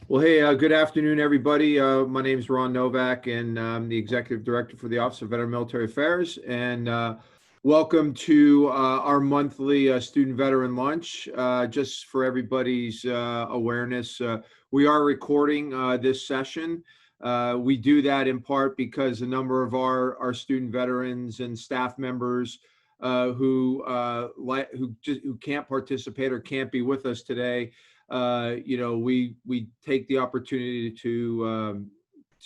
Well, hey, good afternoon, everybody. My name is Ron Novak, and I'm the Executive Director for the Office of Veteran Military Affairs. And welcome to our monthly Student Veteran Lunch. Just for everybody's awareness, we are recording this session. We do that in part because a number of our student veterans and staff members who can't participate or can't be with us today, we take the opportunity to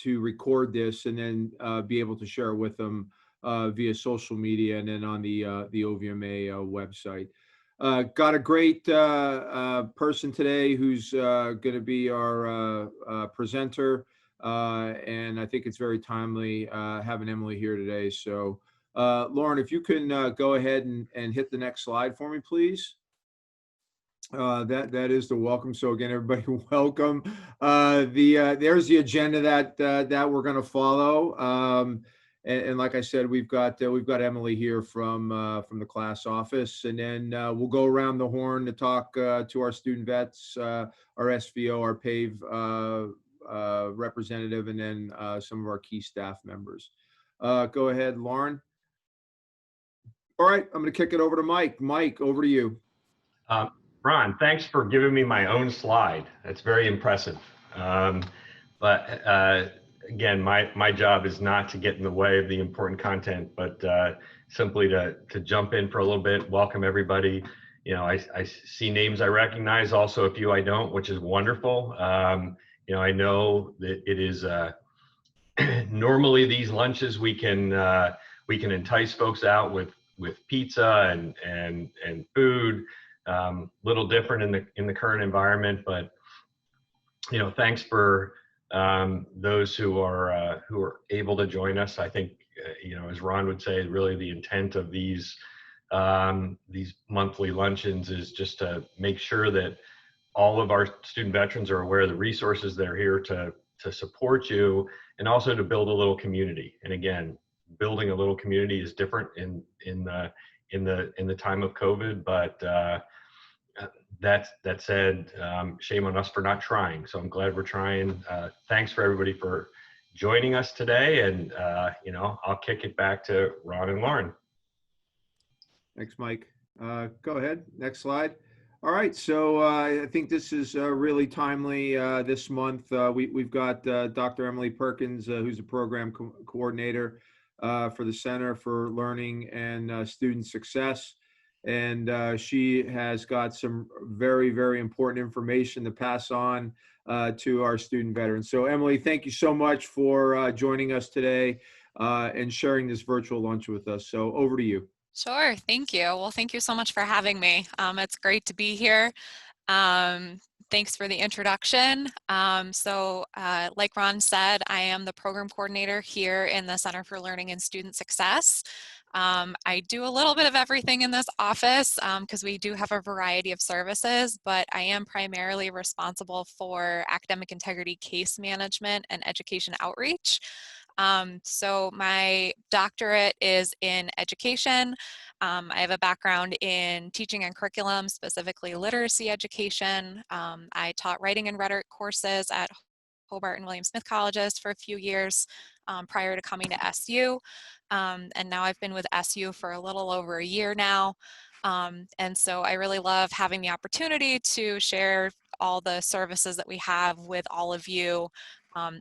record this and then be able to share it with them via social media and then on the OVMA website. Got a great person today who's going to be our presenter, and I think it's very timely having Emily here today. So, Lauren, if you can go ahead and hit the next slide for me, please. That is the welcome. So again, everybody, welcome. There's the agenda that we're going to follow. And like I said, we've got Emily here from the class office, and then we'll go around the horn to talk to our student vets, our SVO, our PAVE representative, and then some of our key staff members. Go ahead, Lauren. All right, I'm going to kick it over to Mike. Mike, over to you. Ron, thanks for giving me my own slide. That's very impressive. Again, my job is not to get in the way of the important content, but simply to jump in for a little bit, welcome everybody. You know, I see names I recognize, also a few I don't, which is wonderful. You know, I know that it is normally these lunches we can entice folks out with pizza and food. Little different in the current environment, but you know, thanks for those who are able to join us. I think you know, as Ron would say, really the intent of these monthly luncheons is just to make sure that all of our student veterans are aware of the resources that are here to support you, and also to build a little community. And again, building a little community is different in the time of COVID, but that said, shame on us for not trying. So I'm glad we're trying. Thanks for everybody for joining us today. And, you know, I'll kick it back to Ron and Lauren. Thanks, Mike. Go ahead. Next slide. All right. So I think this is really timely this month. We've got Dr. Emily Perkins, who's a program coordinator for the Center for Learning and Student Success. And she has got some very, very important information to pass on to our student veterans. So Emily, thank you so much for joining us today and sharing this virtual lunch with us. So over to you. Sure, thank you. Well, thank you so much for having me. It's great to be here. Thanks for the introduction. Like Ron said, I am the program coordinator here in the Center for Learning and Student Success. I do a little bit of everything in this office because we do have a variety of services, but I am primarily responsible for academic integrity case management and education outreach. So my doctorate is in education. I have a background in teaching and curriculum, specifically literacy education. I taught writing and rhetoric courses at Hobart and William Smith Colleges for a few years prior to coming to SU. And now I've been with SU for a little over a year now. And so I really love having the opportunity to share all the services that we have with all of you.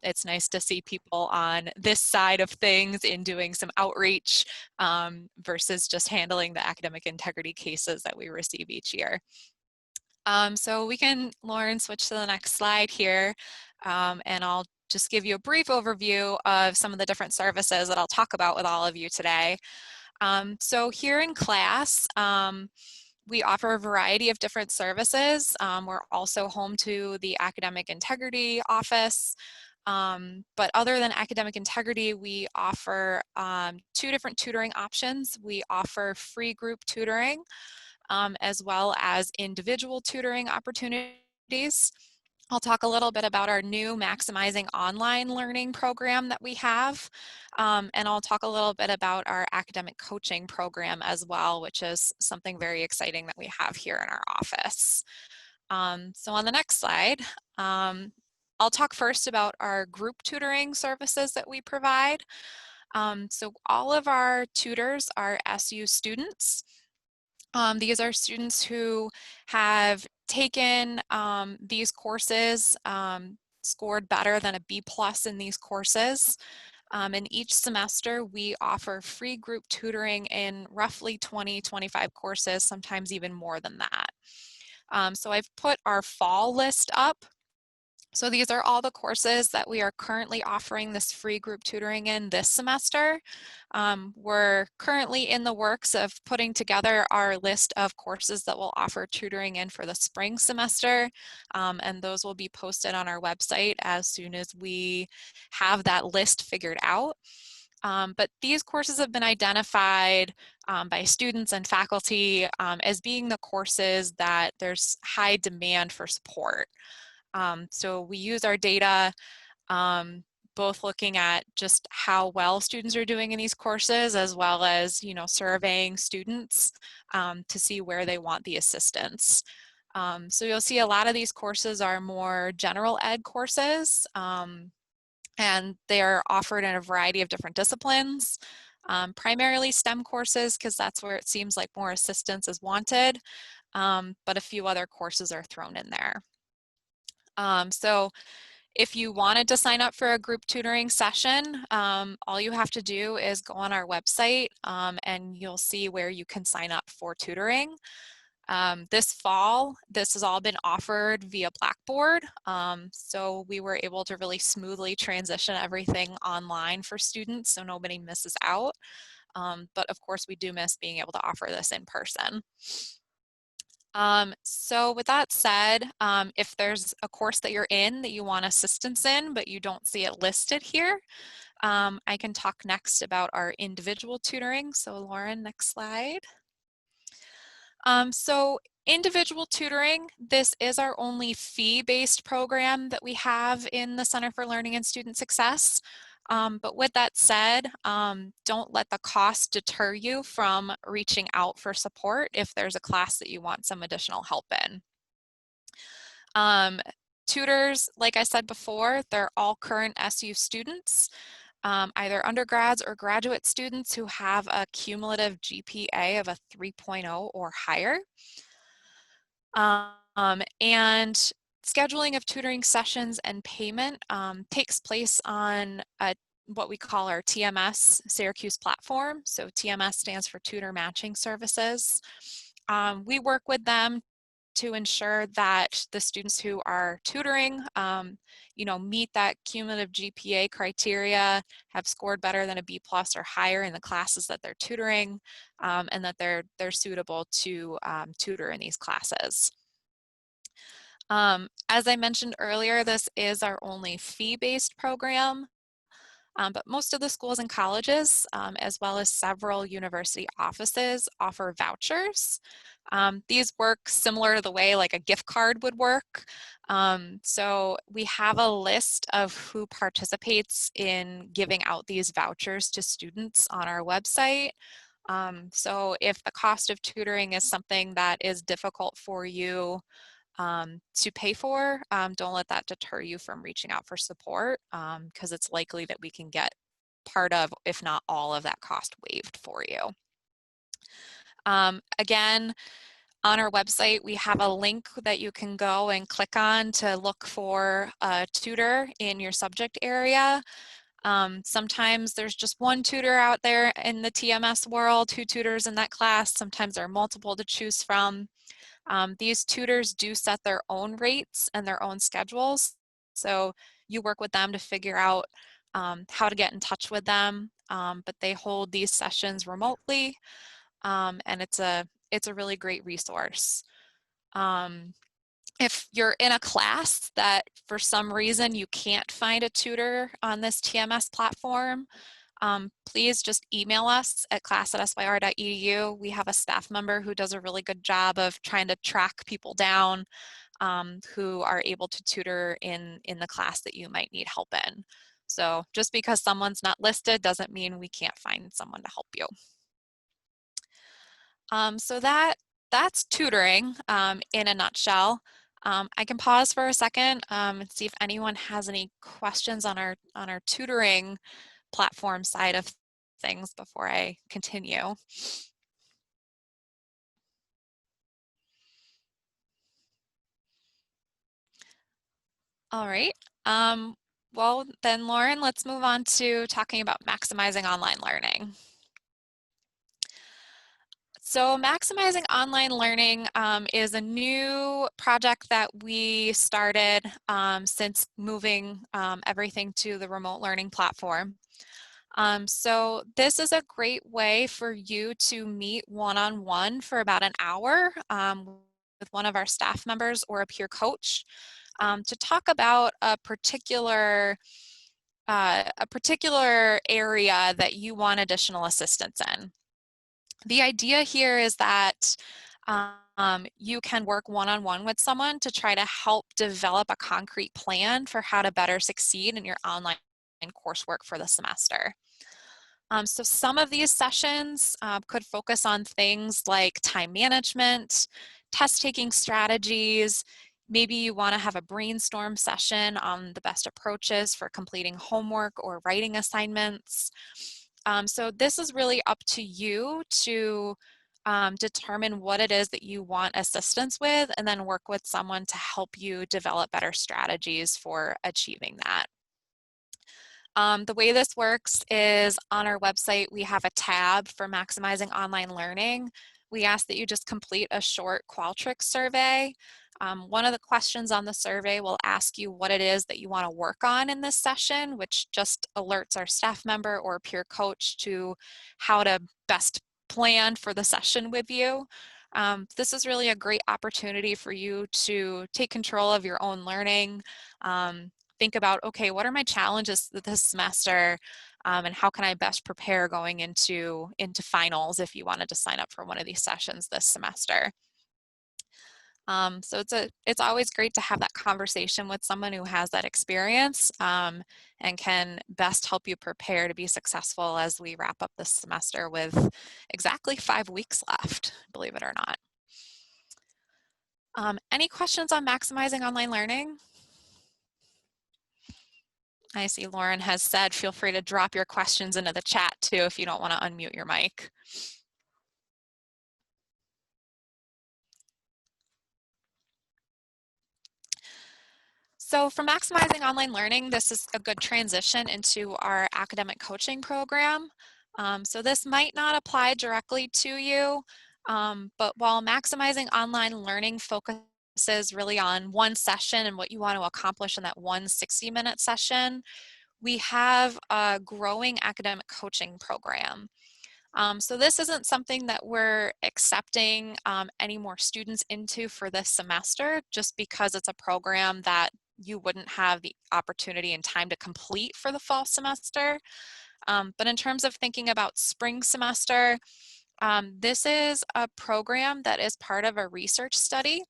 It's nice to see people on this side of things in doing some outreach versus just handling the academic integrity cases that we receive each year. So we can, Lauren, switch to the next slide here, and I'll just give you a brief overview of some of the different services that I'll talk about with all of you today. So here in class, we offer a variety of different services. We're also home to the Academic Integrity Office. But other than academic integrity, we offer 2 different tutoring options. We offer free group tutoring as well as individual tutoring opportunities. I'll talk a little bit about our new Maximizing Online Learning program that we have, and I'll talk a little bit about our academic coaching program as well, which is something very exciting that we have here in our office. So on the next slide, I'll talk first about our group tutoring services that we provide. So all of our tutors are SU students. These are students who have taken these courses, scored better than a B+ in these courses. And each semester we offer free group tutoring in roughly 20-25 courses, sometimes even more than that. So I've put our fall list up. So these are all the courses that we are currently offering this free group tutoring in this semester. We're currently in the works of putting together our list of courses that we'll offer tutoring in for the spring semester, and those will be posted on our website as soon as we have that list figured out. But these courses have been identified by students and faculty as being the courses that there's high demand for support. So we use our data, both looking at just how well students are doing in these courses, as well as, surveying students to see where they want the assistance. So you'll see a lot of these courses are more general ed courses, and they're offered in a variety of different disciplines. Primarily STEM courses, because that's where it seems like more assistance is wanted, but a few other courses are thrown in there. So if you wanted to sign up for a group tutoring session, all you have to do is go on our website and you'll see where you can sign up for tutoring. This fall, this has all been offered via Blackboard. So we were able to really smoothly transition everything online for students so nobody misses out. But of course, we do miss being able to offer this in person. So with that said, if there's a course that you're in that you want assistance in, but you don't see it listed here, I can talk next about our individual tutoring. So Lauren, next slide. So individual tutoring, this is our only fee-based program that we have in the Center for Learning and Student Success. But with that said, don't let the cost deter you from reaching out for support if there's a class that you want some additional help in. Tutors, like I said before, they're all current SU students, either undergrads or graduate students who have a cumulative GPA of a 3.0 or higher. And scheduling of tutoring sessions and payment takes place on what we call our TMS Syracuse platform. So TMS stands for Tutor Matching Services. We work with them to ensure that the students who are tutoring, meet that cumulative GPA criteria, have scored better than a B+ or higher in the classes that they're tutoring, and that they're suitable to tutor in these classes. As I mentioned earlier, this is our only fee-based program, but most of the schools and colleges, as well as several university offices, offer vouchers. These work similar to the way like a gift card would work. So we have a list of who participates in giving out these vouchers to students on our website. So if the cost of tutoring is something that is difficult for you to pay for, don't let that deter you from reaching out for support, because it's likely that we can get part of, if not all of that cost waived for you. Again, on our website, we have a link that you can go and click on to look for a tutor in your subject area. Sometimes there's just one tutor out there in the TMS world, 2 tutors in that class. Sometimes there are multiple to choose from. These tutors do set their own rates and their own schedules. So you work with them to figure out how to get in touch with them, but they hold these sessions remotely, and it's a really great resource. If you're in a class that for some reason you can't find a tutor on this TMS platform, please just email us at class@syr.edu. We have a staff member who does a really good job of trying to track people down who are able to tutor in the class that you might need help in. So just because someone's not listed doesn't mean we can't find someone to help you. So that's tutoring in a nutshell. I can pause for a second and see if anyone has any questions on our tutoring platform side of things before I continue. All right. Well, then, Lauren, let's move on to talking about maximizing online learning. So maximizing online learning is a new project that we started since moving everything to the remote learning platform. So this is a great way for you to meet one-on-one for about an hour with one of our staff members or a peer coach to talk about a particular area that you want additional assistance in. The idea here is that you can work one-on-one with someone to try to help develop a concrete plan for how to better succeed in your online coursework for the semester. So some of these sessions could focus on things like time management, test-taking strategies. Maybe you want to have a brainstorm session on the best approaches for completing homework or writing assignments. So this is really up to you to determine what it is that you want assistance with and then work with someone to help you develop better strategies for achieving that. The way this works is on our website, we have a tab for maximizing online learning. We ask that you just complete a short Qualtrics survey. One of the questions on the survey will ask you what it is that you want to work on in this session, which just alerts our staff member or peer coach to how to best plan for the session with you. This is really a great opportunity for you to take control of your own learning. Think about, okay, what are my challenges this semester and how can I best prepare going into finals if you wanted to sign up for one of these sessions this semester. So it's always great to have that conversation with someone who has that experience and can best help you prepare to be successful as we wrap up this semester with exactly 5 weeks left, believe it or not. Any questions on maximizing online learning? I see Lauren has said, feel free to drop your questions into the chat too if you don't want to unmute your mic. So for maximizing online learning, this is a good transition into our academic coaching program. So this might not apply directly to you, but while maximizing online learning focuses really on one session and what you want to accomplish in that one 60-minute session, we have a growing academic coaching program. So this isn't something that we're accepting any more students into for this semester, just because it's a program that you wouldn't have the opportunity and time to complete for the fall semester. But in terms of thinking about spring semester, this is a program that is part of a research study.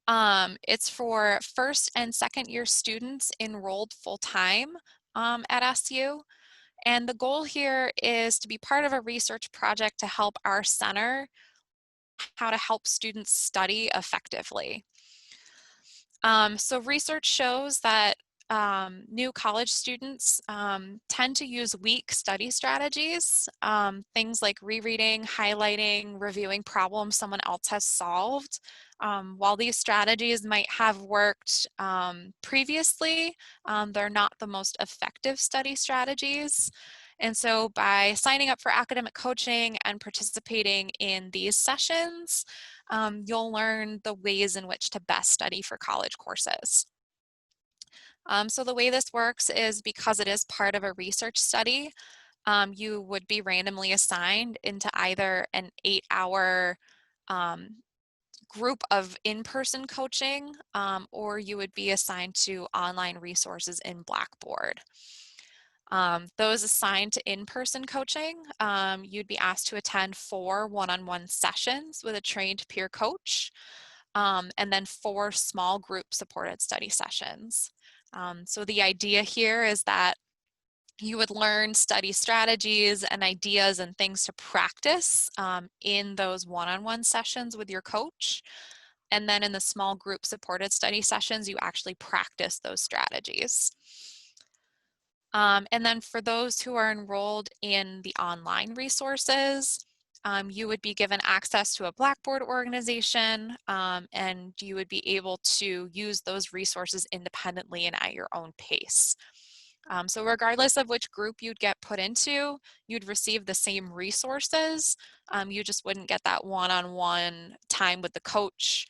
It's for first and second year students enrolled full-time at SU. And the goal here is to be part of a research project to help our center how to help students study effectively. So research shows that new college students tend to use weak study strategies, things like rereading, highlighting, reviewing problems someone else has solved. While these strategies might have worked previously, they're not the most effective study strategies. And so by signing up for academic coaching and participating in these sessions, you'll learn the ways in which to best study for college courses. So the way this works is because it is part of a research study, you would be randomly assigned into either an 8-hour group of in-person coaching, or you would be assigned to online resources in Blackboard. Those assigned to in-person coaching, you'd be asked to attend 4 one-on-one sessions with a trained peer coach, and then 4 small group supported study sessions. So the idea here is that you would learn study strategies and ideas and things to practice in those one-on-one sessions with your coach. And then in the small group supported study sessions, you actually practice those strategies. And then for those who are enrolled in the online resources, you would be given access to a Blackboard organization, and you would be able to use those resources independently and at your own pace. So regardless of which group you'd get put into, you'd receive the same resources. You just wouldn't get that one-on-one time with the coach,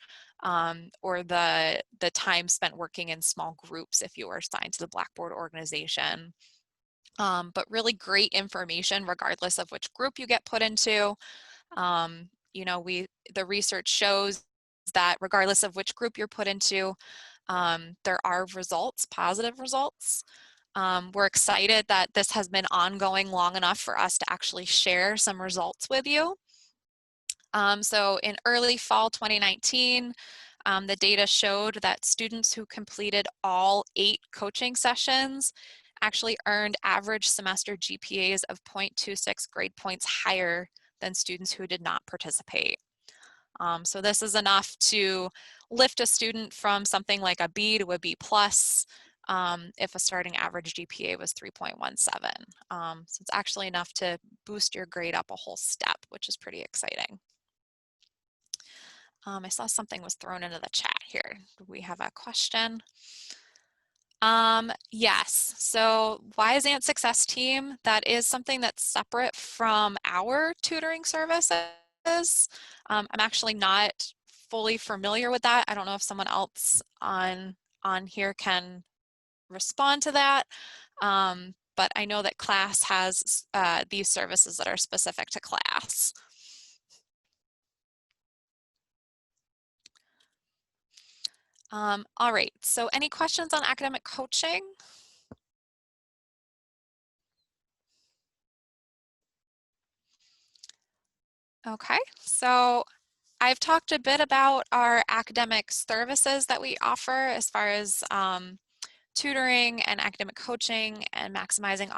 or the time spent working in small groups if you were assigned to the Blackboard organization. But really great information regardless of which group you get put into. You know, the research shows that regardless of which group you're put into, there are results, positive results. We're excited that this has been ongoing long enough for us to actually share some results with you. So in early fall 2019, the data showed that students who completed all 8 coaching sessions actually earned average semester GPAs of 0.26 grade points higher than students who did not participate. So this is enough to lift a student from something like a B to a B plus if a starting average GPA was 3.17. So it's actually enough to boost your grade up a whole step, which is pretty exciting. I saw something was thrown into the chat here. Do we have a question? Yes, so Wyzant Success Team, that is something that's separate from our tutoring services. I'm actually not fully familiar with that. I don't know if someone else on here can respond to that. But I know that class has these services that are specific to class. All right, so any questions on academic coaching? Okay, so I've talked a bit about our academic services that we offer as far as tutoring and academic coaching and maximizing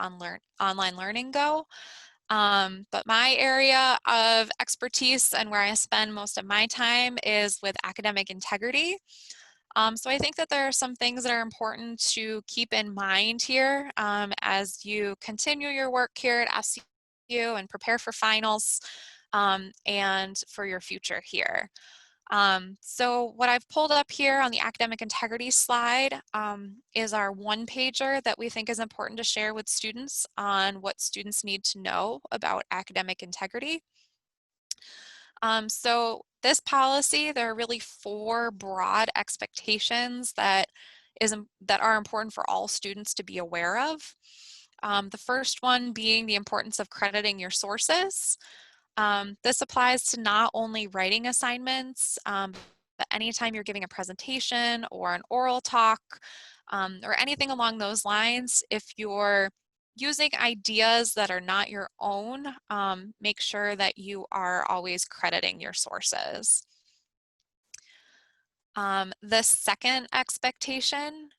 online learning go. But my area of expertise and where I spend most of my time is with academic integrity. So I think that there are some things that are important to keep in mind here as you continue your work here at SU and prepare for finals and for your future here. So what I've pulled up here on the academic integrity slide is our one-pager that we think is important to share with students on what students need to know about academic integrity. So this policy, there are really 4 broad expectations that are important for all students to be aware of. The first one being the importance of crediting your sources. This applies to not only writing assignments, but anytime you're giving a presentation or an oral talk or anything along those lines, if you're using ideas that are not your own, make sure that you are always crediting your sources. The second expectation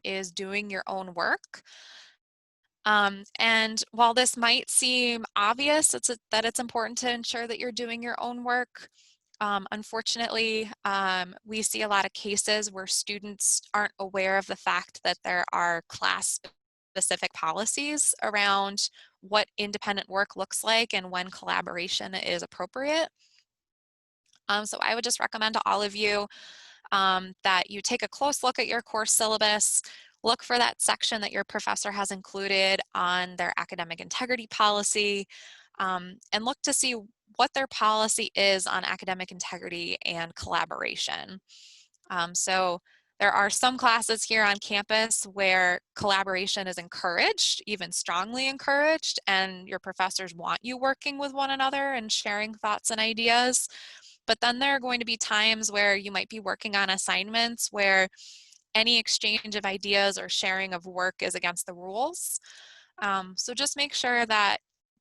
is doing your own work. And while this might seem obvious, that it's important to ensure that you're doing your own work. Unfortunately, we see a lot of cases where students aren't aware of the fact that there are class-specific policies around what independent work looks like and when collaboration is appropriate. So I would just recommend to all of you that you take a close look at your course syllabus, look for that section that your professor has included on their academic integrity policy, and look to see what their policy is on academic integrity and collaboration. So there are some classes here on campus where collaboration is encouraged, even strongly encouraged, and your professors want you working with one another and sharing thoughts and ideas. But then there are going to be times where you might be working on assignments where any exchange of ideas or sharing of work is against the rules. So just make sure that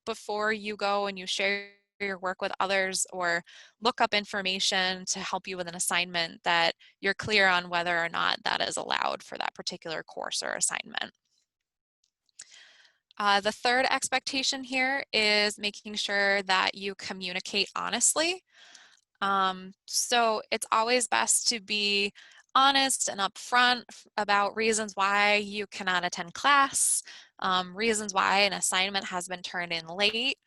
before you go and you share your work with others or look up information to help you with an assignment, that you're clear on whether or not that is allowed for that particular course or assignment. The third expectation here is making sure that you communicate honestly. So it's always best to be honest and upfront about reasons why you cannot attend class, reasons why an assignment has been turned in late.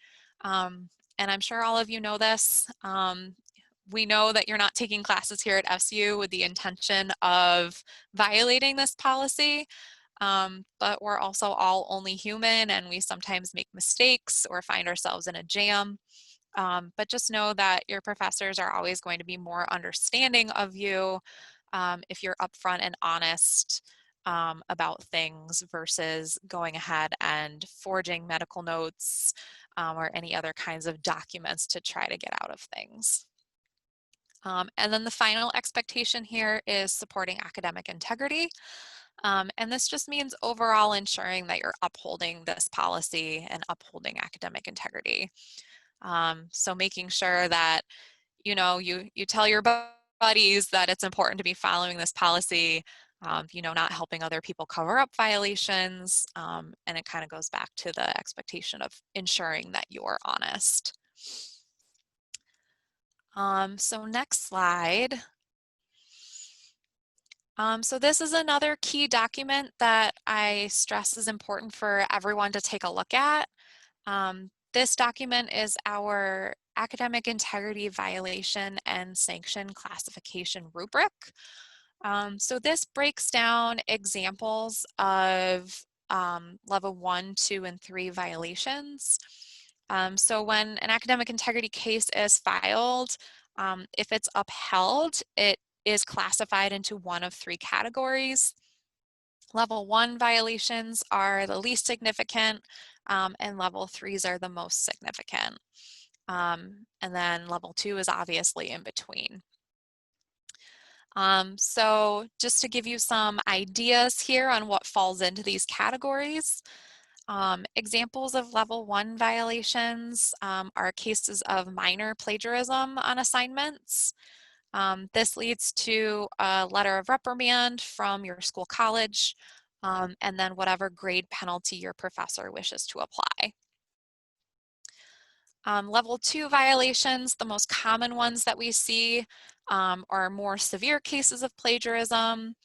And I'm sure all of you know this. We know that you're not taking classes here at FCU with the intention of violating this policy, but we're also all only human and we sometimes make mistakes or find ourselves in a jam. But just know that your professors are always going to be more understanding of you if you're upfront and honest about things versus going ahead and forging medical notes or any other kinds of documents to try to get out of things. And then the final expectation here is supporting academic integrity. And this just means overall ensuring that you're upholding this policy and upholding academic integrity. So making sure that, you know, you tell your buddies that it's important to be following this policy, you know, not helping other people cover up violations. And it kind of goes back to the expectation of ensuring that you're honest. So next slide. So this is another key document that I stress is important for everyone to take a look at. This document is our academic integrity violation and sanction classification rubric. So this breaks down examples of level 1, 2, and 3 violations. So when an academic integrity case is filed, if it's upheld, it is classified into one of 3 categories. Level 1 violations are the least significant, and level 3s are the most significant. And then level 2 is obviously in between. So just to give you some ideas here on what falls into these categories, examples of level 1 violations are cases of minor plagiarism on assignments. This leads to a letter of reprimand from your school college, and then whatever grade penalty your professor wishes to apply. Level 2 violations, the most common ones that we see are more severe cases of plagiarism,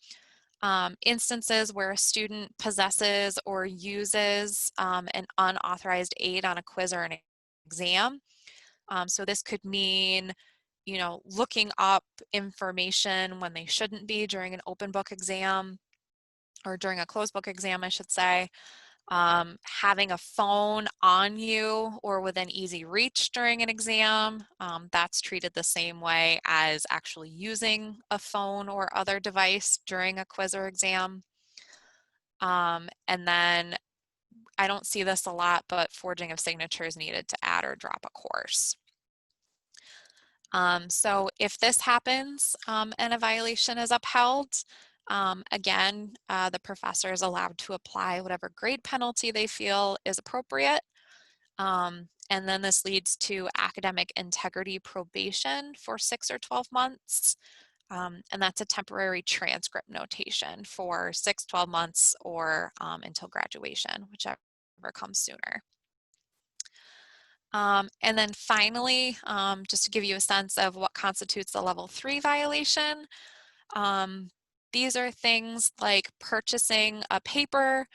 instances where a student possesses or uses an unauthorized aid on a quiz or an exam. So this could mean, you know, looking up information when they shouldn't be during an open book exam, or during a closed book exam, I should say. Having a phone on you or within easy reach during an exam, that's treated the same way as actually using a phone or other device during a quiz or exam. And then I don't see this a lot, but forging of signatures needed to add or drop a course. So if this happens and a violation is upheld, again, the professor is allowed to apply whatever grade penalty they feel is appropriate. And then this leads to academic integrity probation for 6 or 12 months. And that's a temporary transcript notation for 6, 12 months or until graduation, whichever comes sooner. And then finally, just to give you a sense of what constitutes a level 3 violation, these are things like purchasing a paper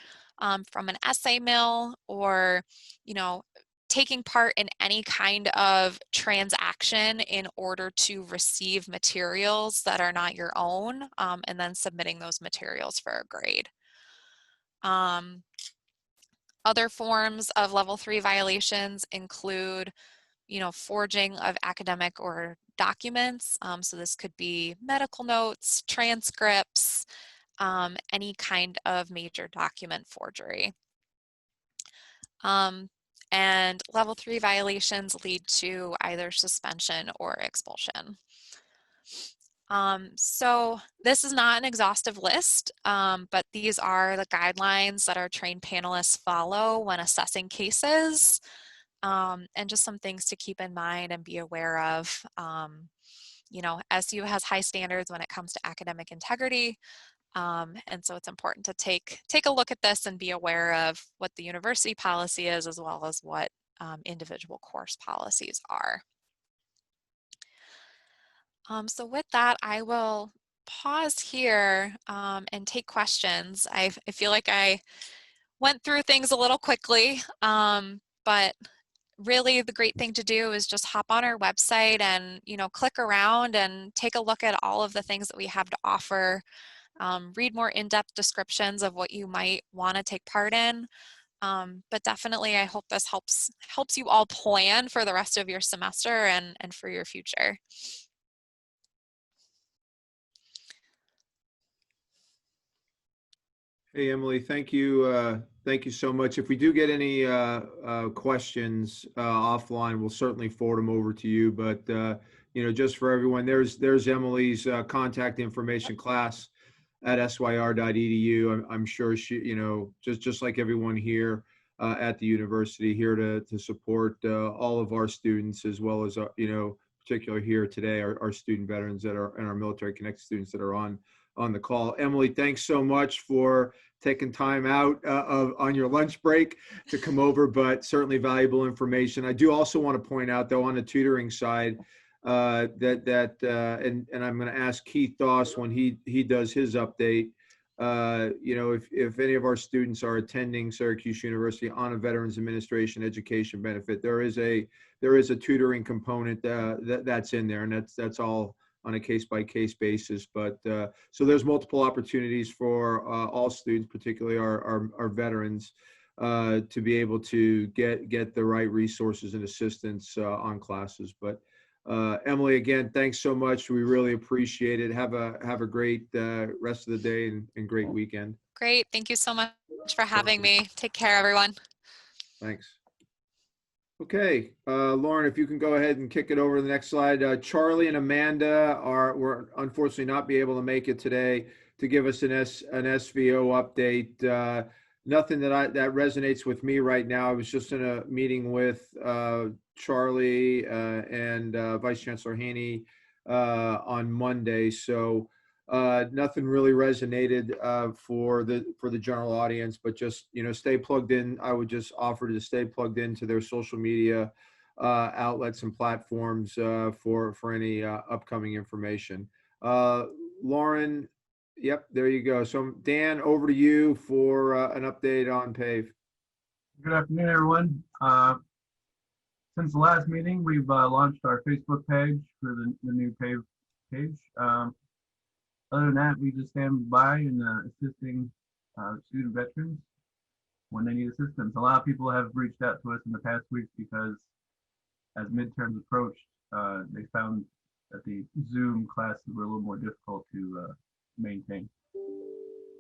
from an essay mill, or, you know, taking part in any kind of transaction in order to receive materials that are not your own, and then submitting those materials for a grade. Other forms of level 3 violations include, you know, forging of academic or documents. So this could be medical notes, transcripts, any kind of major document forgery. And level 3 violations lead to either suspension or expulsion. So this is not an exhaustive list, but these are the guidelines that our trained panelists follow when assessing cases, and just some things to keep in mind and be aware of. You know, SU has high standards when it comes to academic integrity, and so it's important to take a look at this and be aware of what the university policy is, as well as what individual course policies are. So with that, I will pause here and take questions. I feel like I went through things a little quickly, but really the great thing to do is just hop on our website and, click around and take a look at all of the things that we have to offer. Read more in-depth descriptions of what you might want to take part in. But definitely, I hope this helps you all plan for the rest of your semester and for your future. Hey, Emily, thank you. Thank you so much. If we do get any questions offline, we'll certainly forward them over to you. But just for everyone, there's Emily's contact information, class at syr.edu. I'm sure she, just like everyone here at the university, here to support all of our students, as well as particularly here today, our student veterans that are and our military connected students that are on the call. Emily, thanks so much for taking time out on your lunch break to come over, but certainly valuable information. I do also want to point out, though, on the tutoring side, and I'm going to ask Keith Doss when he does his update. If any of our students are attending Syracuse University on a Veterans Administration education benefit, there is a tutoring component that's in there, and that's all on a case-by-case basis. But so there's multiple opportunities for all students, particularly our veterans, to be able to get the right resources and assistance on classes. But Emily, again, thanks so much. We really appreciate it. Have a great rest of the day and great weekend. Great. Thank you so much for having me. Take care, everyone. Thanks. Okay, Lauren, if you can go ahead and kick it over to the next slide. Charlie and Amanda were unfortunately not be able to make it today to give us an SVO update. Nothing that resonates with me right now. I was just in a meeting with Charlie and Vice Chancellor Haney on Monday, so nothing really resonated for the general audience, but just stay plugged in. I would just offer to stay plugged into their social media outlets and platforms for any upcoming information. Lauren, yep, there you go. So Dan, over to you for an update on PAVE. Good afternoon, everyone. Since the last meeting, we've launched our Facebook page for the new PAVE page. Other than that, we just stand by and assisting student veterans when they need assistance. A lot of people have reached out to us in the past weeks because as midterms approached, they found that the Zoom classes were a little more difficult to maintain.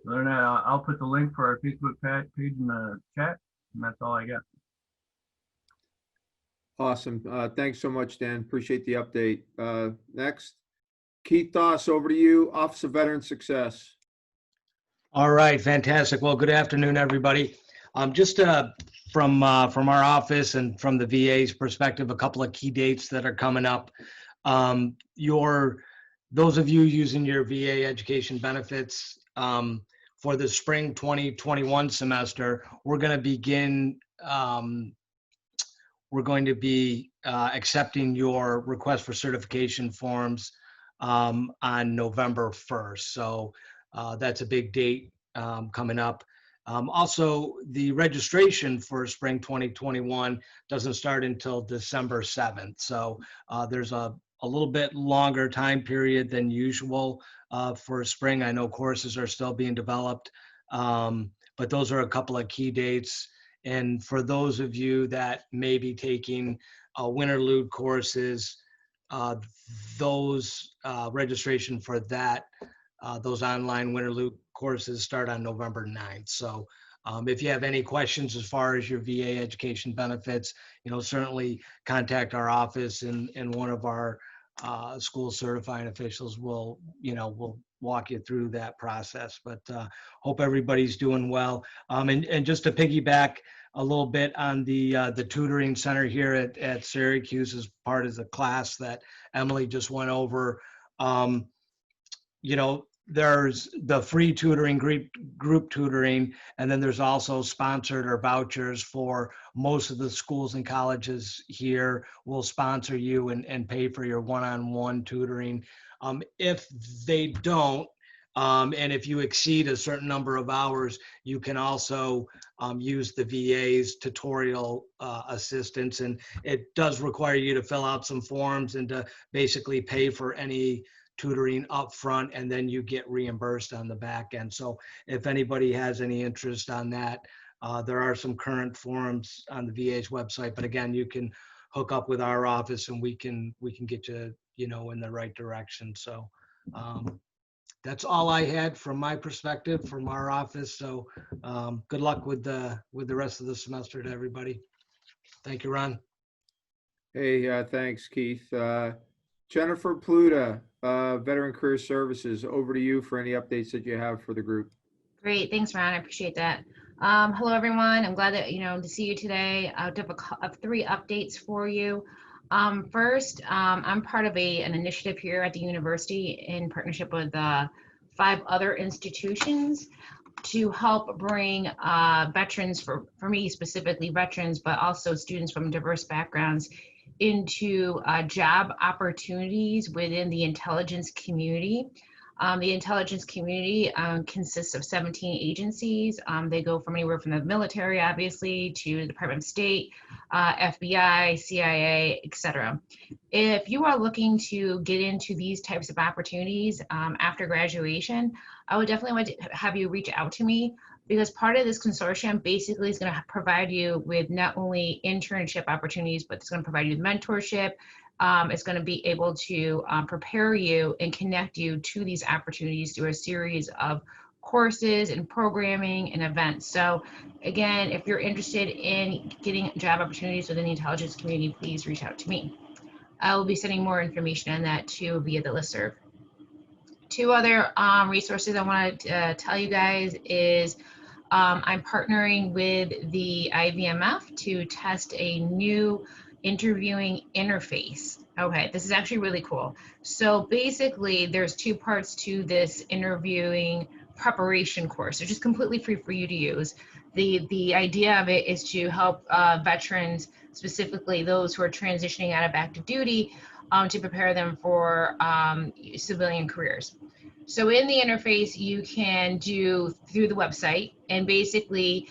Other than that, I'll put the link for our Facebook page in the chat, and that's all I got. Awesome. Thanks so much, Dan. Appreciate the update. Next. Keith Doss, over to you, Office of Veteran Success. All right, fantastic. Well, good afternoon, everybody. Just from our office and from the VA's perspective, a couple of key dates that are coming up. Those of you using your VA education benefits for the spring 2021 semester, we're going to be accepting your request for certification forms on November 1st. So that's a big date coming up. Also, the registration for spring 2021 doesn't start until December 7th. So there's a little bit longer time period than usual for spring. I know courses are still being developed, but those are a couple of key dates. And for those of you that may be taking Winterlude courses, those registration for those online Winterlude courses start on November 9th. So if you have any questions as far as your VA education benefits, certainly contact our office, and one of our school certifying officials will walk you through that process. But hope everybody's doing well. And just to piggyback a little bit on the tutoring center here at Syracuse as part of the class that Emily just went over, there's the free tutoring, group tutoring, and then there's also sponsored or vouchers for most of the schools and colleges here will sponsor you and pay for your one-on-one tutoring. If they don't, and if you exceed a certain number of hours, you can also use the VA's tutorial assistance. And it does require you to fill out some forms and to basically pay for any tutoring up front, and then you get reimbursed on the back end. So if anybody has any interest on that, there are some current forums on the VA's website, but again, you can hook up with our office and we can get you, in the right direction. So that's all I had from my perspective from our office. So good luck with the rest of the semester to everybody. Thank you, Ron. Hey, thanks, Keith. Jennifer Pluta, Veteran Career Services, over to you for any updates that you have for the group. Great, thanks, Ron. I appreciate that. Hello, everyone. I'm glad that to see you today. I have 3 updates for you. First, I'm part of an initiative here at the university in partnership with 5 other institutions to help bring veterans, for me specifically veterans, but also students from diverse backgrounds into job opportunities within the intelligence community. The intelligence community consists of 17 agencies. They go from anywhere from the military, obviously, to the Department of State, FBI, CIA, etc. If you are looking to get into these types of opportunities after graduation, I would definitely want to have you reach out to me, because part of this consortium basically is going to provide you with not only internship opportunities, but it's going to provide you with mentorship. It's going to be able to prepare you and connect you to these opportunities through a series of courses and programming and events. So again, if you're interested in getting job opportunities within the intelligence community, please reach out to me. I will be sending more information on that too via the listserv. 2 other resources I want to tell you guys is I'm partnering with the IVMF to test a new interviewing interface. Okay, this is actually really cool. So basically there's 2 parts to this interviewing preparation course. It's just completely free for you to use. The idea of it is to help veterans, specifically those who are transitioning out of active duty, to prepare them for civilian careers. So in the interface, you can do through the website, and basically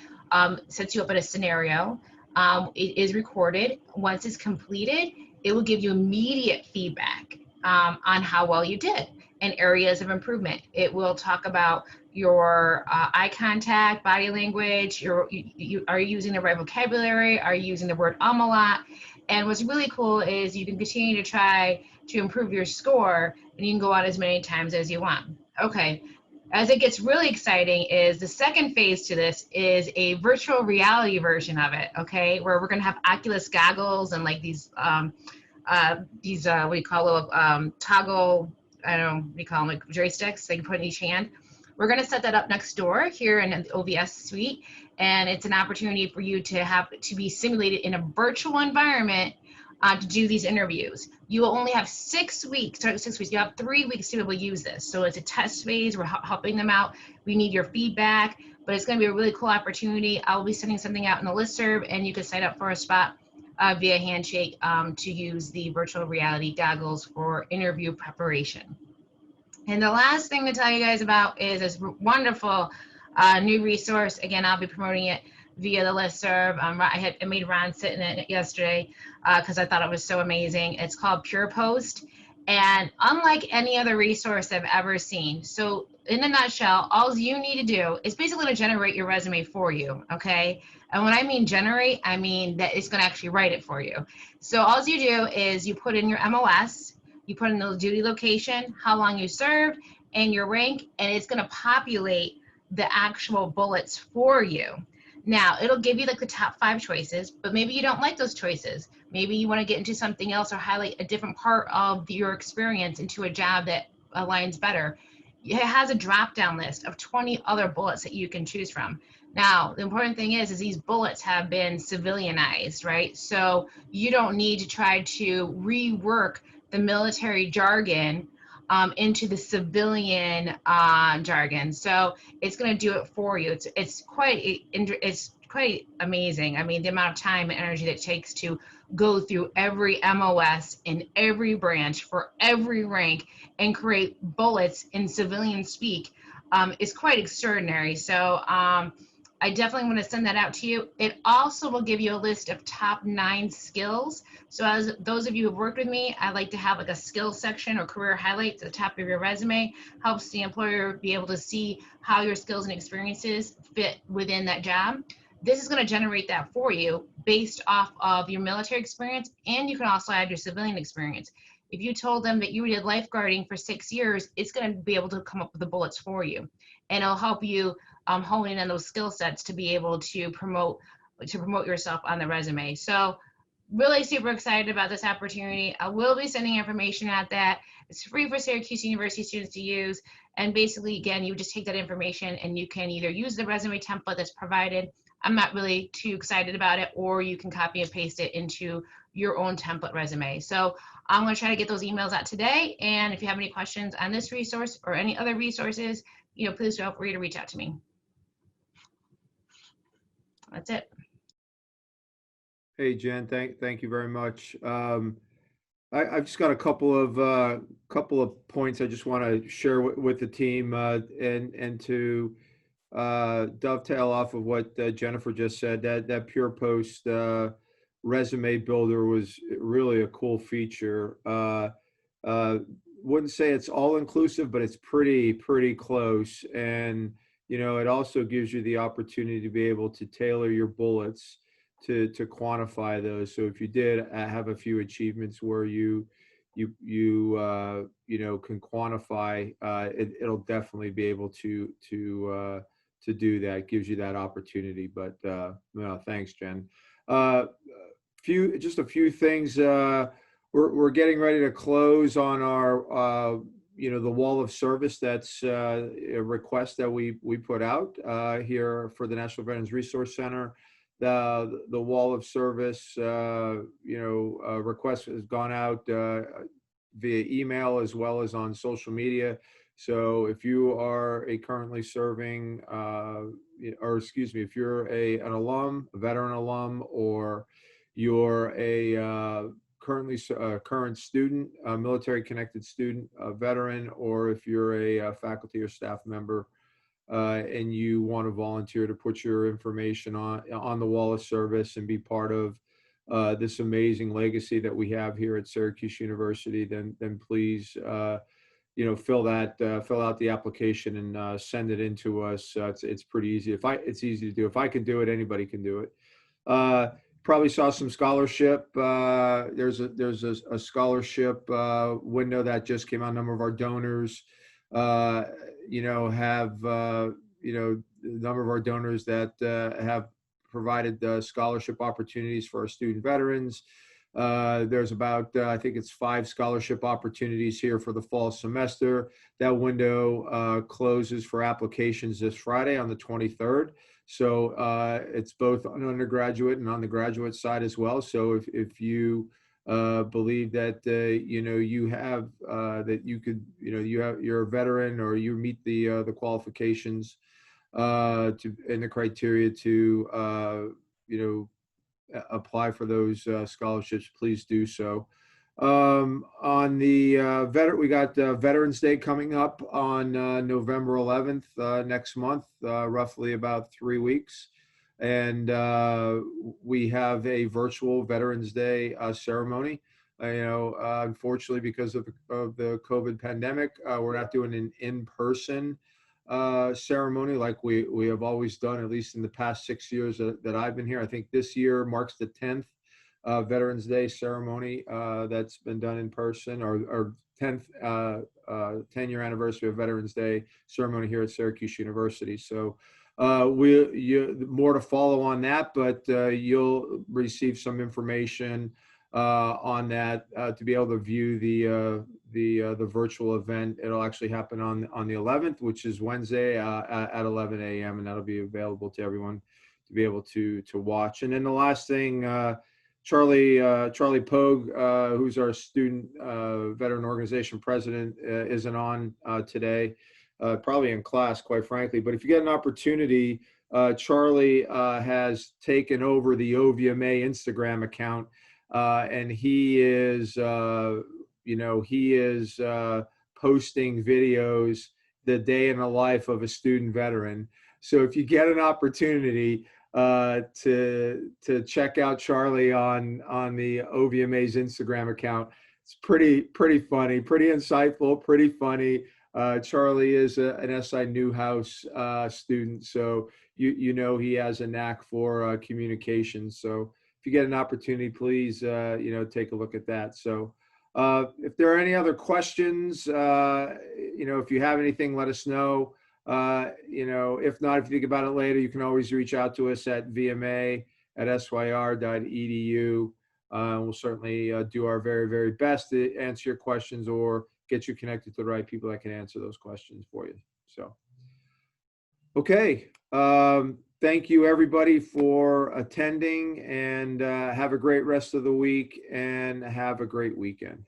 sets you up in a scenario. It is recorded. Once it's completed, it will give you immediate feedback on how well you did and areas of improvement. It will talk about your eye contact, body language, are you using the right vocabulary? Are you using the word a lot? And what's really cool is you can continue to try to improve your score, and you can go out as many times as you want. Okay. As it gets really exciting is the second phase to this is a virtual reality version of it, okay, where we're going to have Oculus goggles and like these what do you call it, toggle, I don't know, what do you call them, like joysticks they can put in each hand. We're going to set that up next door here in the OVS suite, and it's an opportunity for you to be simulated in a virtual environment to do these interviews. You will only have 6 weeks, start 6 weeks. You have 3 weeks to be able to use this. So it's a test phase. We're helping them out. We need your feedback, but it's going to be a really cool opportunity. I'll be sending something out in the listserv, and you can sign up for a spot via Handshake to use the virtual reality goggles for interview preparation. And the last thing to tell you guys about is this wonderful new resource. Again, I'll be promoting it via the listserv. I made Ron sit in it yesterday because I thought it was so amazing. It's called PurePost, and unlike any other resource I've ever seen. So in a nutshell, all you need to do is basically to generate your resume for you, okay? And when I mean generate, I mean that it's going to actually write it for you. So all you do is you put in your MOS, you put in the duty location, how long you served, and your rank, and it's going to populate the actual bullets for you. Now, it'll give you like the top 5 choices, but maybe you don't like those choices. Maybe you want to get into something else or highlight a different part of your experience into a job that aligns better. It has a drop-down list of 20 other bullets that you can choose from. Now, the important thing is these bullets have been civilianized, right? So you don't need to try to rework the military jargon into the civilian jargon. So it's going to do it for you. It's quite amazing. I mean, the amount of time and energy that it takes to go through every MOS in every branch for every rank and create bullets in civilian speak is quite extraordinary. So I definitely want to send that out to you. It also will give you a list of top 9 skills. So as those of you who have worked with me, I like to have like a skills section or career highlights at the top of your resume. Helps the employer be able to see how your skills and experiences fit within that job. This is going to generate that for you based off of your military experience, and you can also add your civilian experience. If you told them that you did lifeguarding for 6 years, it's going to be able to come up with the bullets for you, and it'll help you hone in on those skill sets to be able to promote yourself on the resume. So really super excited about this opportunity. I will be sending information at that. It's free for Syracuse University students to use. And basically, again, you just take that information and you can either use the resume template that's provided. I'm not really too excited about it, or you can copy and paste it into your own template resume. So I'm going to try to get those emails out today. And if you have any questions on this resource or any other resources, please feel free to reach out to me. That's it. Hey, Jen, thank you very much. I've just got a couple of points I just want to share with the team, and to dovetail off of what Jennifer just said. That Pure Post resume builder was really a cool feature. Wouldn't say it's all inclusive, but it's pretty close. And it also gives you the opportunity to be able to tailor your bullets to quantify those. So if you did have a few achievements where you can quantify, it'll definitely be able to do that. It gives you that opportunity. But thanks, Jen. Just a few things. We're getting ready to close on our the wall of service. That's a request that we put out here for the National Veterans Resource Center. The wall of service request has gone out via email as well as on social media. So if you are a currently serving, if you're an alum, a veteran alum, or you're a current student, a military connected student, a veteran, or if you're a faculty or staff member, and you want to volunteer to put your information on the wall of service and be part of this amazing legacy that we have here at Syracuse University, then please fill out the application and send it in to us. It's pretty easy. It's easy to do. If I can do it, anybody can do it. Probably saw some scholarship. There's a scholarship window that just came out. A number of our donors have a number of our donors that have provided scholarship opportunities for our student veterans. There's about, I think it's 5 scholarship opportunities here for the fall semester. That window closes for applications this Friday on the 23rd. So it's both on undergraduate and on the graduate side as well. So if you believe that you have that you could you're a veteran or you meet the qualifications and the criteria to apply for those scholarships, please do so. On the we got Veterans Day coming up on November 11th next month, roughly about 3 weeks. And we have a virtual Veterans Day ceremony. Unfortunately, because of the COVID pandemic, we're not doing an in-person ceremony like we have always done, at least in the past 6 years that I've been here. I think this year marks the 10th Veterans Day ceremony that's been done in person, or 10th 10-year anniversary of Veterans Day ceremony here at Syracuse University. So more to follow on that, but you'll receive some information on that to be able to view the virtual event. It'll actually happen on the 11th, which is Wednesday at 11 a.m. and that'll be available to everyone to be able to watch. And then the last thing Charlie Pogue, who's our student veteran organization president, isn't on today, probably in class, quite frankly. But if you get an opportunity, Charlie has taken over the OVMA Instagram account, and he is, posting videos the day in the life of a student veteran. So if you get an opportunity to check out Charlie on the OVMA's Instagram account, it's pretty funny, pretty insightful, pretty funny. Charlie is an SI Newhouse student, so he has a knack for communication. So if you get an opportunity, please take a look at that. So if there are any other questions, if you have anything, let us know. If not, if you think about it later, you can always reach out to us at vma@syr.edu. We'll certainly do our very, very best to answer your questions or get you connected to the right people that can answer those questions for you. So, okay. Thank you, everybody, for attending, and have a great rest of the week and have a great weekend.